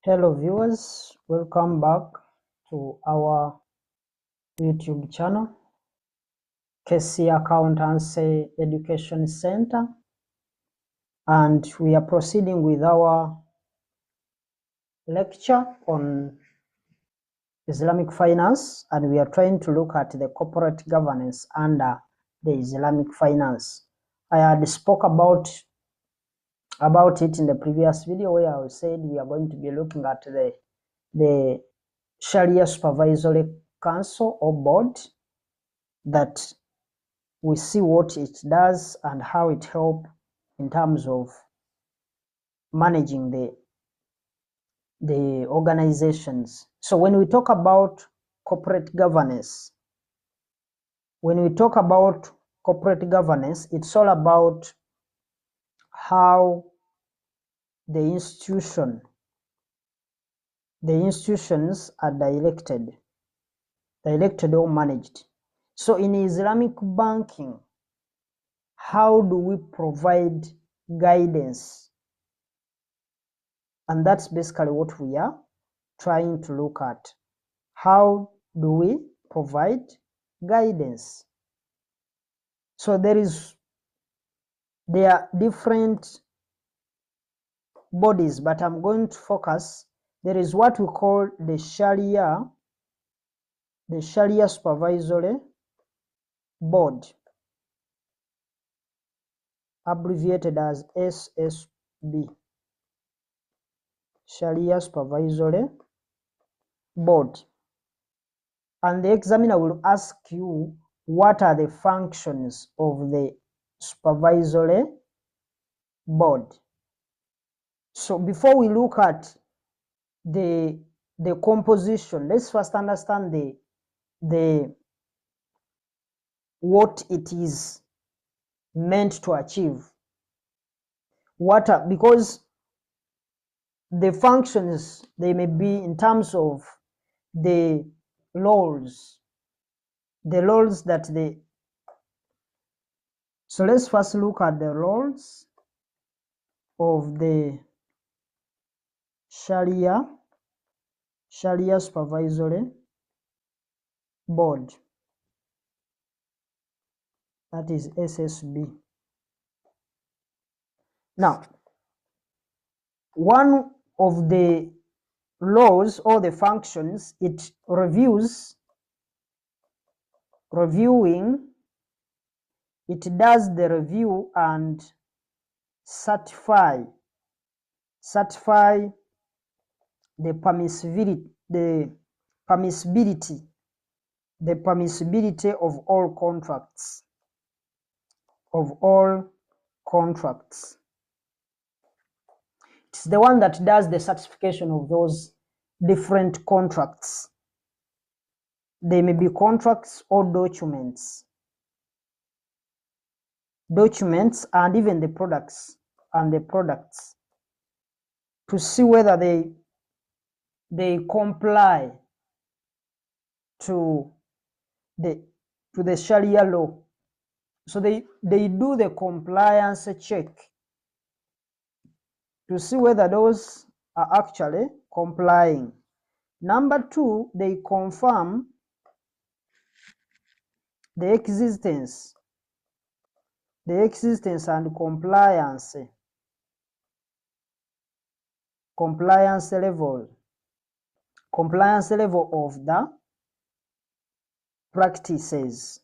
Hello viewers, welcome back to our YouTube channel, KC Accountancy Education Center, and we are proceeding with our lecture on Islamic finance, and we are trying to look at the corporate governance under the Islamic finance. I had spoke about it in the previous video where I said we are going to be looking at the Shari'ah Supervisory Council or Board, that we see what it does and how it helps in terms of managing the organizations. So when we talk about corporate governance, it's all about how the institutions are directed or managed. So in Islamic banking, how do we provide guidance? And that's basically what we are trying to look at. How do we provide guidance? So there are different bodies, but I'm going to focus. There is what we call the Shari'ah Supervisory Board, abbreviated as SSB, Shari'ah Supervisory Board. And the examiner will ask you, what are the functions of the supervisory board? So before we look at the composition, let's first understand what it is meant to achieve. Because the functions, they may be in terms of the roles that they. So let's first look at the roles of the Shari'ah Supervisory Board, that is SSB. Now, one of the roles or the functions, it it does the review and certify the permissibility of all contracts. It's the one that does the certification of those different contracts. They may be contracts or documents and even the products to see whether they comply to the Sharia law. So they do the compliance check to see whether those are actually complying. Number two, they confirm the existence and compliance level of the practices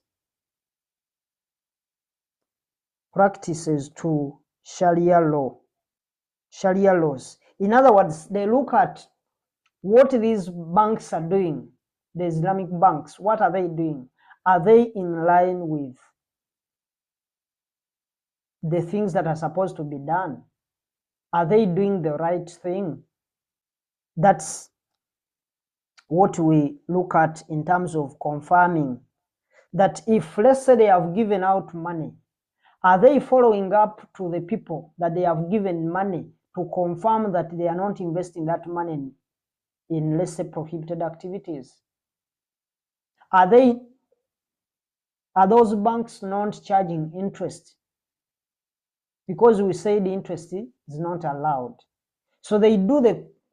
to Sharia laws. In other words, they look at what these banks are doing, the Islamic banks. What are they doing? Are they in line with the things that are supposed to be done? Are they doing the right thing? That's what we look at in terms of confirming that if, let's say, they have given out money, are they following up to the people that they have given money to confirm that they are not investing that money in, let's say, prohibited activities? Are those banks not charging interest? Because we say the interest is not allowed. So they do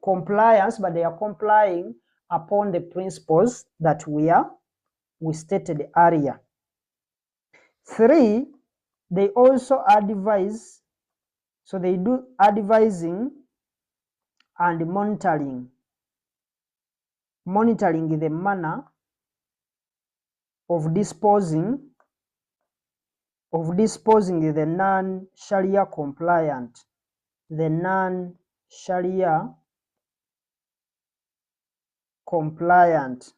compliance, but they are complying upon the principles that we stated earlier. 3, they also advise, so they do advising and monitoring the manner of disposing the non-Sharia compliant,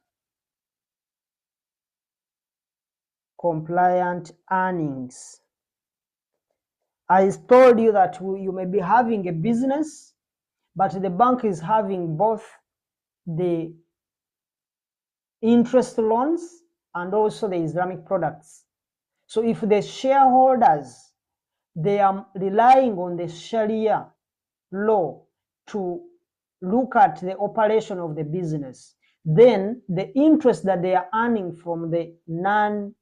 compliant earnings. I told you that you may be having a business, but the bank is having both the interest loans and also the Islamic products. So if the shareholders, they are relying on the Sharia law to look at the operation of the business, then the interest that they are earning from the non-Islamic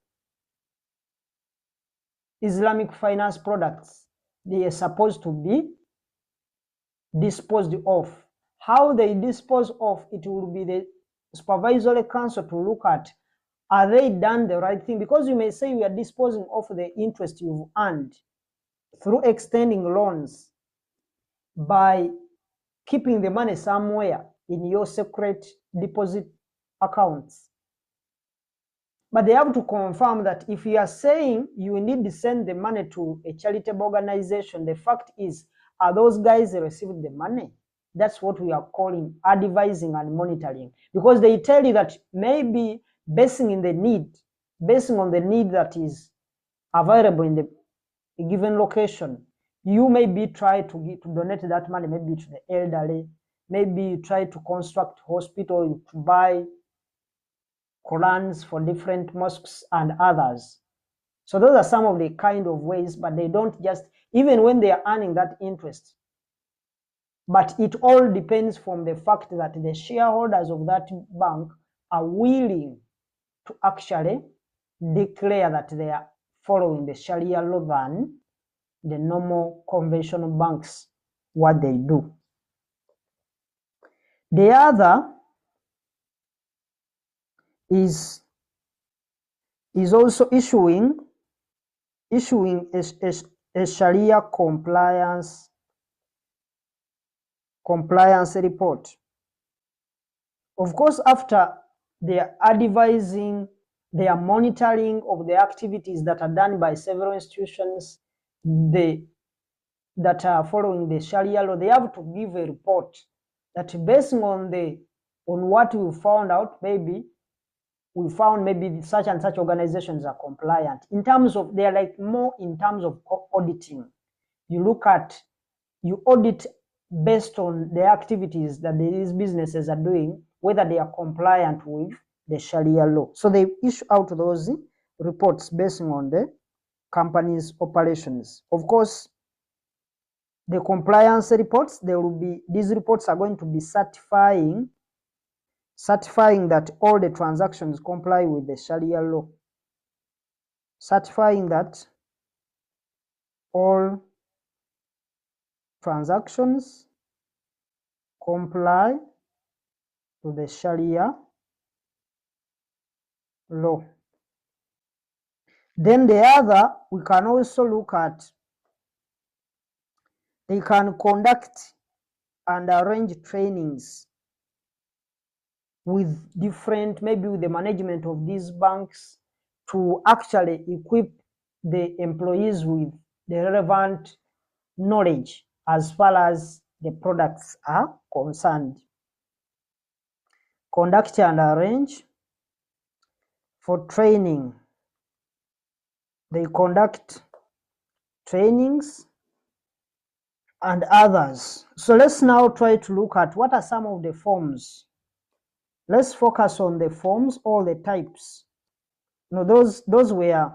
finance products, they are supposed to be disposed of. How they dispose of, it will be the supervisory council to look at, are they done the right thing? Because you may say we are disposing of the interest you've earned through extending loans by keeping the money somewhere in your secret deposit accounts. But they have to confirm that if you are saying you need to send the money to a charitable organization, the fact is, are those guys receiving the money? That's what we are calling advising and monitoring, because they tell you that maybe basing on the need that is available in the given location, you maybe try to donate that money maybe to the elderly, maybe you try to construct hospital, to buy Qurans for different mosques and others. So those are some of the kind of ways, but they don't just, even when they are earning that interest, but it all depends from the fact that the shareholders of that bank are willing to actually declare that they are following the Sharia law than the normal conventional banks, what they do. The other is also issuing a Sharia compliance report. Of course, after they are advising, they are monitoring of the activities that are done by several institutions that are following the Sharia law, they have to give a report that based on what we found out, maybe we found maybe such and such organizations are compliant. In terms of, they are like more in terms of auditing. You audit based on the activities that these businesses are doing, whether they are compliant with the Sharia law. So they issue out those reports based on the company's operations. Of course, the compliance reports, these reports are going to be certifying that all the transactions comply with the Sharia law. Certifying that all transactions comply to the Sharia law. Then the other, we can also look at, they can conduct and arrange trainings with different, maybe with the management of these banks, to actually equip the employees with the relevant knowledge as far as the products are concerned. Conduct and arrange for training. They conduct trainings and others. So let's now try to look at what are some of the forms. Let's focus on the forms, all the types. No, those were,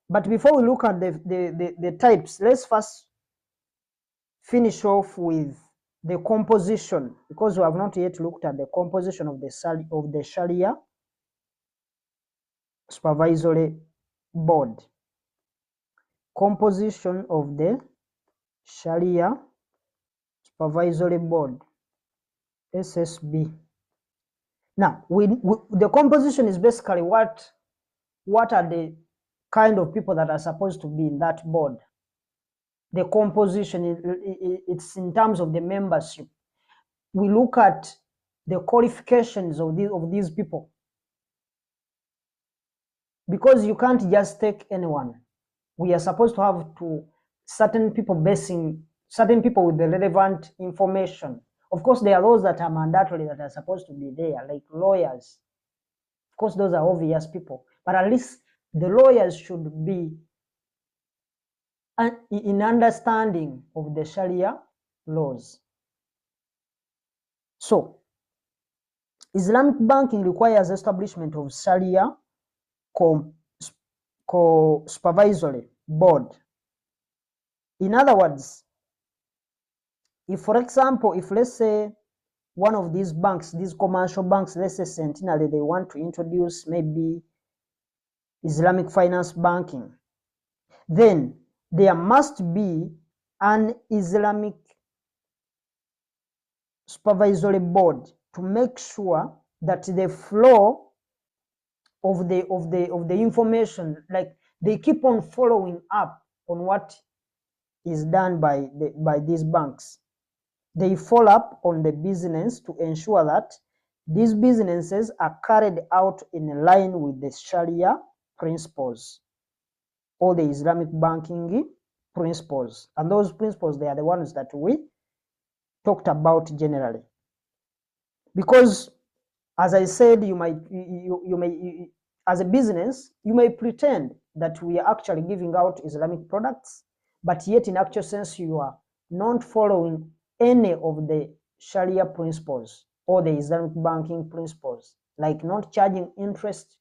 but before we look at the types, let's first finish off with the composition, because we have not yet looked at the composition of the Sharia Supervisory Board. Composition of the Sharia Supervisory Board, SSB. Now, the composition is basically what are the kind of people that are supposed to be in that board. The composition, it's in terms of the membership. We look at the qualifications of these people, because you can't just take anyone. We are supposed to have certain people with the relevant information. Of course, there are those that are mandatory that are supposed to be there, like lawyers. Of course, those are obvious people, but at least the lawyers should be in understanding of the Sharia laws. So, Islamic banking requires establishment of Sharia supervisory board. In other words, if, for example, if let's say one of these banks, these commercial banks, let's say Centenary, they want to introduce maybe Islamic finance banking, then there must be an Islamic supervisory board to make sure that the flow of the information, like they keep on following up on what is done by these banks. They follow up on the business to ensure that these businesses are carried out in line with the Sharia principles or the Islamic banking principles. And those principles, they are the ones that we talked about generally. Because, as I said, you may as a business, you may pretend that we are actually giving out Islamic products, but yet in actual sense, you are not following any of the Sharia principles or the Islamic banking principles, like not charging interest,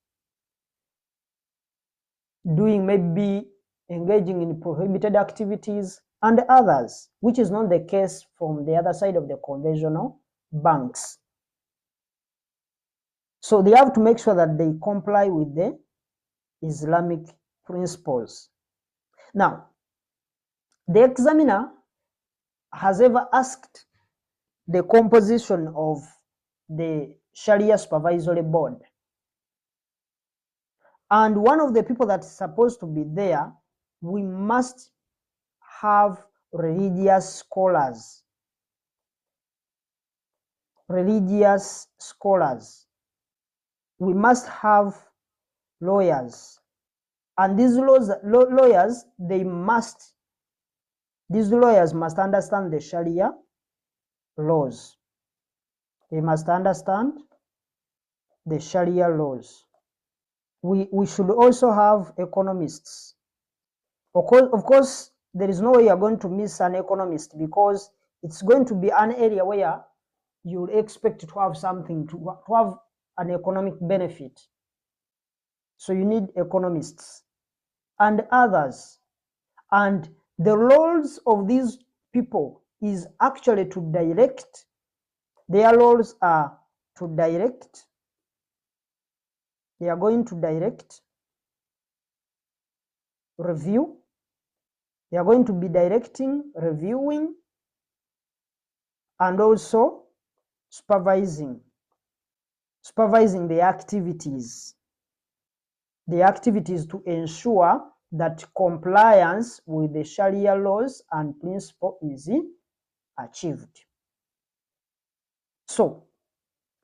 maybe engaging in prohibited activities, and others, which is not the case from the other side of the conventional banks. So they have to make sure that they comply with the Islamic principles. Now, the examiner has ever asked the composition of the Sharia Supervisory Board. And one of the people that's supposed to be there, we must have religious scholars. Religious scholars. We must have lawyers. And these lawyers must understand the Sharia laws. They must understand the Sharia laws. We should also have economists. Of course, there is no way you're going to miss an economist, because it's going to be an area where you will expect to have something, to have an economic benefit. So you need economists and others. And the roles of these people is actually to direct. Their roles are to direct. They are going to direct, review. They are going to be directing, reviewing, and also supervising the activities to ensure that compliance with the Sharia laws and principle is achieved. So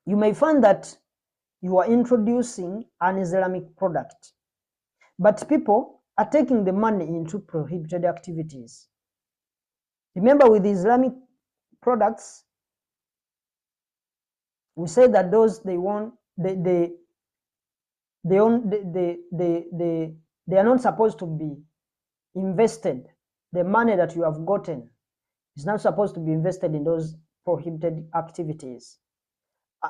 you may find that you are introducing an Islamic product, but people are taking the money into prohibited activities. Remember, with Islamic products, we say that those they are not supposed to be invested. The money that you have gotten is not supposed to be invested in those prohibited activities.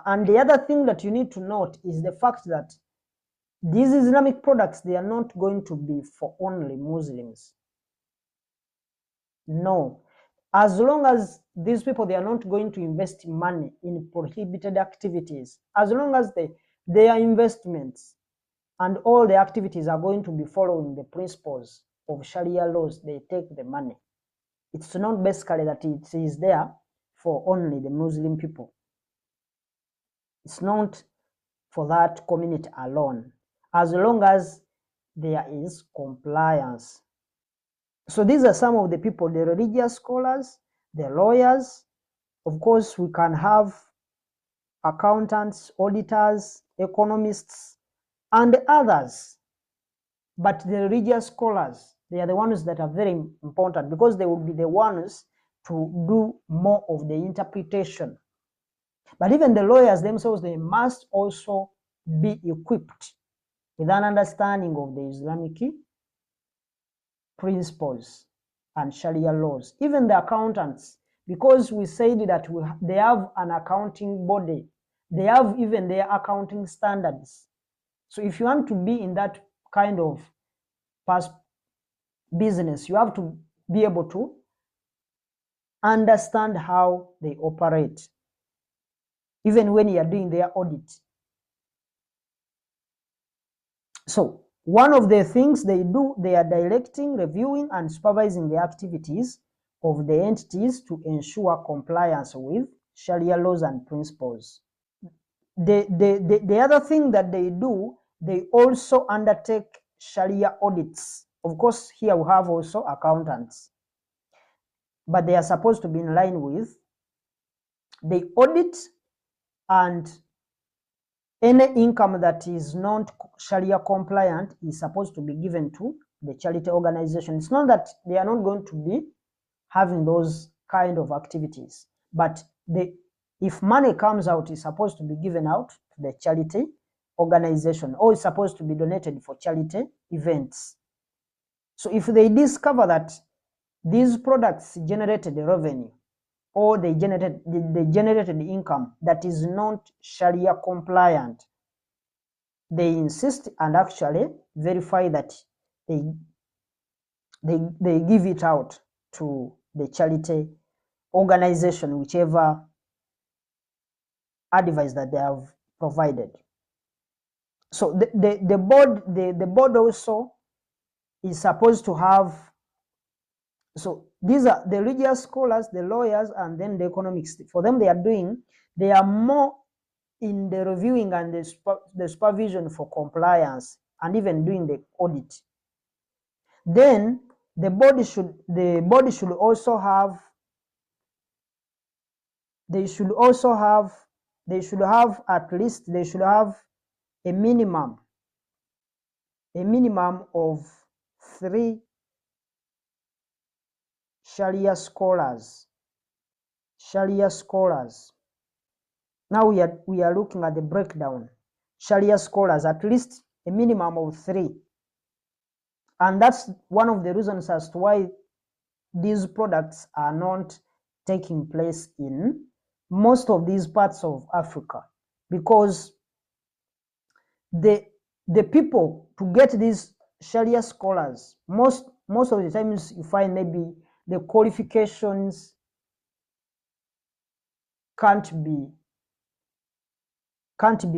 And the other thing that you need to note is the fact that these Islamic products, they are not going to be for only Muslims. No. As long as these people, they are not going to invest money in prohibited activities, as long as their investments and all the activities are going to be following the principles of Sharia laws, they take the money. It's not basically that it is there for only the Muslim people. It's not for that community alone, as long as there is compliance. So these are some of the people, the religious scholars, the lawyers. Of course, we can have accountants, auditors, economists, and others. But the religious scholars, they are the ones that are very important, because they will be the ones to do more of the interpretation. But even the lawyers themselves, they must also be equipped with an understanding of the Islamic principles and Sharia laws. Even the accountants, because we said that they have an accounting body, they have even their accounting standards. So if you want to be in that kind of business, you have to be able to understand how they operate, even when you are doing their audit. So one of the things they do, they are directing, reviewing, and supervising the activities of the entities to ensure compliance with Sharia laws and principles. The other thing that they do, they also undertake Sharia audits. Of course, here we have also accountants, but they are supposed to be in line with the audit, and any income that is not Sharia compliant is supposed to be given to the charity organization. It's not that they are not going to be having those kind of activities, but if money comes out, it's supposed to be given out to the charity organization, or it's supposed to be donated for charity events. So if they discover that these products generated revenue, or they generated income that is not Sharia compliant, they insist and actually verify that they give it out to the charity organization, whichever advice that they have provided. So the board also is supposed to have, so these are the religious scholars, the lawyers, and then the economics. For them, they are more in the reviewing and the supervision for compliance, and even doing the audit. Then the body should also have, they should have at least a minimum of 3 Sharia scholars. Now we are looking at the breakdown. Sharia scholars, at least a minimum of 3. And that's one of the reasons as to why these products are not taking place in most of these parts of Africa, because the people to get these Sharia scholars, most of the times you find maybe the qualifications can't be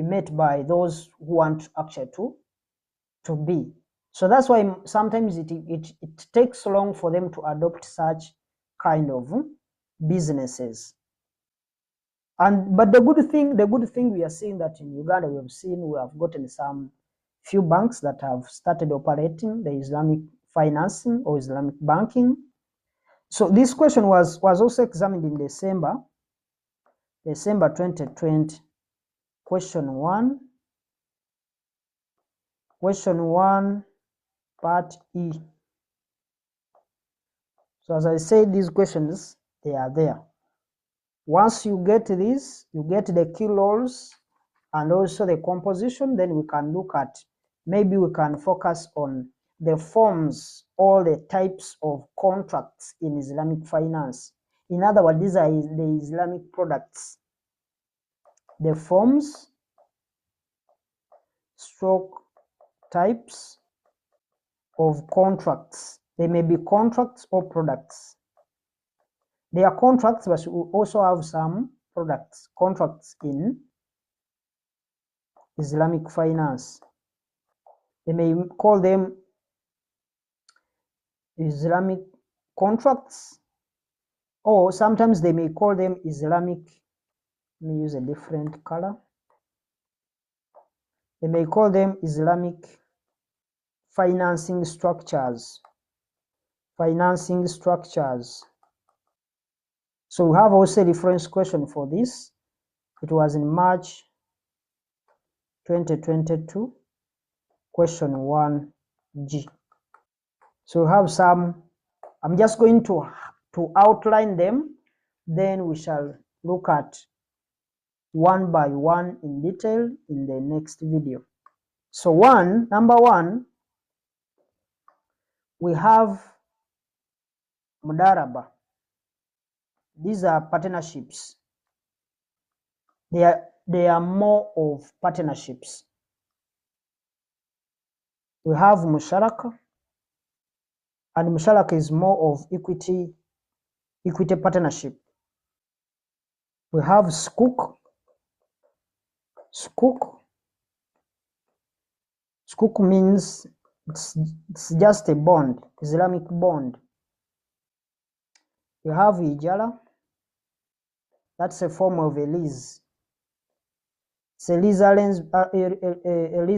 met by those who want actually to be. So that's why sometimes it takes long for them to adopt such kind of businesses. But the good thing we are seeing that in Uganda, we have gotten some few banks that have started operating the Islamic financing or Islamic banking. So this question was also examined in December 2020. Question 1, part E. So as I said, these questions, they are there. Once you get this, you get the key roles and also the composition, then we can look at, maybe we can focus on the forms, all the types of contracts in Islamic finance. In other words, these are the Islamic products. The forms, stroke types of contracts. They may be contracts or products. They are contracts, but we also have some contracts in Islamic finance. They may call them Islamic contracts, or sometimes they may call them Islamic. Let me use a different color. They may call them Islamic financing structures. Financing structures. So we have also a reference question for this. It was in March 2022, question 1G. So we have some, I'm just going to outline them, then we shall look at one by one in detail in the next video. So number one, we have Mudaraba. These are partnerships. They are more of partnerships. We have Musharaka, and Musharaka is more of equity partnership. We have Sukuk. Sukuk means it's just a bond, Islamic bond. We have Ijara. That's a form of a lease. It's a lease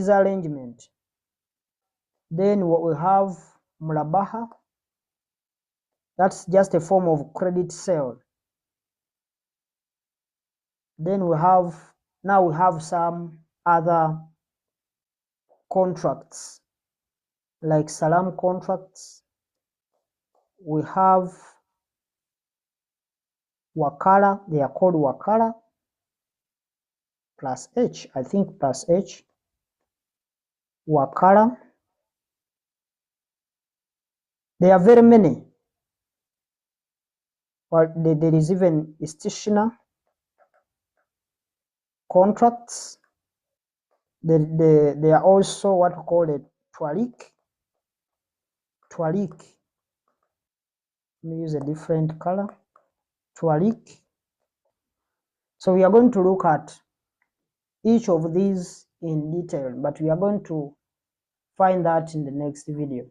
arrangement. Then what we have Murabaha. That's just a form of credit sale. Then we have some other contracts like salam contracts. We have Wakala, they are called Wakala plus H, I think plus H. Wakala. There are very many. But there is even institutional contracts. There are also what we call a Twalik. Let me use a different color. Twalik. So we are going to look at each of these in detail, but we are going to find that in the next video.